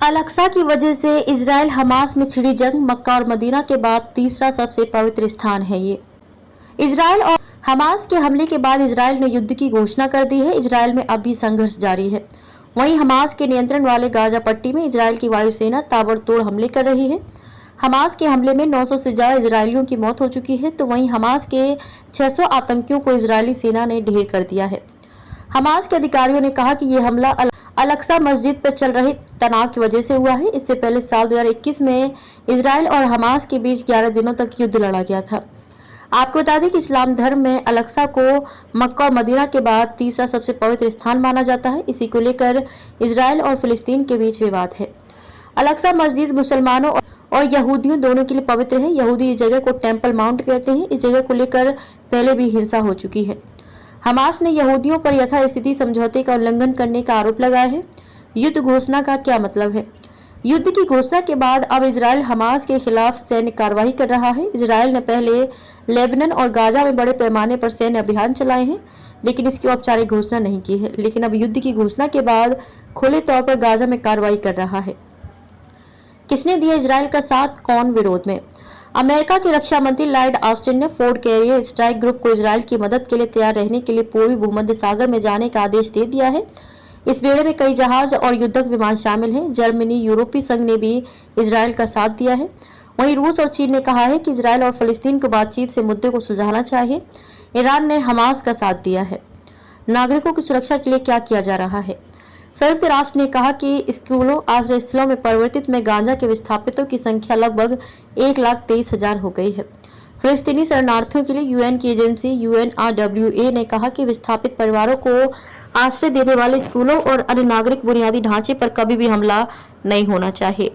Al-Aqsa की वजह से इजराइल हमास में छिड़ी जंग, मक्का और मदीना के बाद तीसरा सबसे पवित्र स्थान है ये। इजराइल और हमास के हमले के बाद इजराइल ने युद्ध की घोषणा कर दी है। इजराइल में अब भी संघर्ष जारी है। वहीं हमास के नियंत्रण वाले गाजा पट्टी में इजराइल की वायुसेना ताबड़तोड़ हमले कर रही है। हमास के हमले में 900 से ज्यादा इजरायलियों की मौत हो चुकी है, तो वहीं हमास के 600 आतंकियों को इजरायली सेना ने ढेर कर दिया है। हमास के अधिकारियों ने कहा कि यह हमला अल-अक्सा मस्जिद पर चल रहे तनाव की वजह से हुआ है। इससे पहले साल 2021 में इजराइल और हमास के बीच 11 दिनों तक युद्ध लड़ा गया था। आपको बता दें कि इस्लाम धर्म में अल-अक्सा को मक्का और मदीना के बाद तीसरा सबसे पवित्र स्थान माना जाता है। इसी को लेकर इजराइल और फिलिस्तीन के बीच विवाद है। अल-अक्सा मस्जिद मुसलमानों और यहूदियों दोनों के लिए पवित्र है। यहूदी इस जगह को टेम्पल माउंट कहते हैं। इस जगह को लेकर पहले भी हिंसा हो चुकी है। हमास ने यहूदियों पर यथास्थिति समझौते का उल्लंघन करने का आरोप लगाया है। युद्ध घोषणा का क्या मतलब है? युद्ध की घोषणा के बाद अब इजराइल हमास के खिलाफ सैन्य कार्रवाई कर रहा है। इजराइल ने पहले लेबनान और गाजा में बड़े पैमाने पर सैन्य अभियान चलाए हैं, लेकिन इसकी औपचारिक घोषणा नहीं की है। लेकिन अब युद्ध की घोषणा के बाद खुले तौर पर गाजा में कार्रवाई कर रहा है। किसने दिया इजराइल का साथ, कौन विरोध में? अमेरिका के रक्षा मंत्री लॉयड ऑस्टिन ने फोर्ट कैरियर स्ट्राइक ग्रुप को इजराइल की मदद के लिए तैयार रहने के लिए पूर्वी भूमध्य सागर में जाने का आदेश दे दिया है। इस बेड़े में कई जहाज और युद्धक विमान शामिल हैं। जर्मनी, यूरोपीय संघ ने भी इजराइल का साथ दिया है। वहीं रूस और चीन ने कहा है कि इजराइल और फिलिस्तीन को बातचीत से मुद्दे को सुलझाना चाहिए। ईरान ने हमास का साथ दिया है। नागरिकों की सुरक्षा के लिए क्या किया जा रहा है? संयुक्त राष्ट्र ने कहा कि स्कूलों, आश्रय स्थलों में परिवर्तित में गांजा के विस्थापितों की संख्या लगभग 1,23,000 हो गई है। फिलिस्तीनी शरणार्थियों के लिए यूएन की एजेंसी UNRWA ने कहा कि विस्थापित परिवारों को आश्रय देने वाले स्कूलों और अन्य नागरिक बुनियादी ढांचे पर कभी भी हमला नहीं होना चाहिए।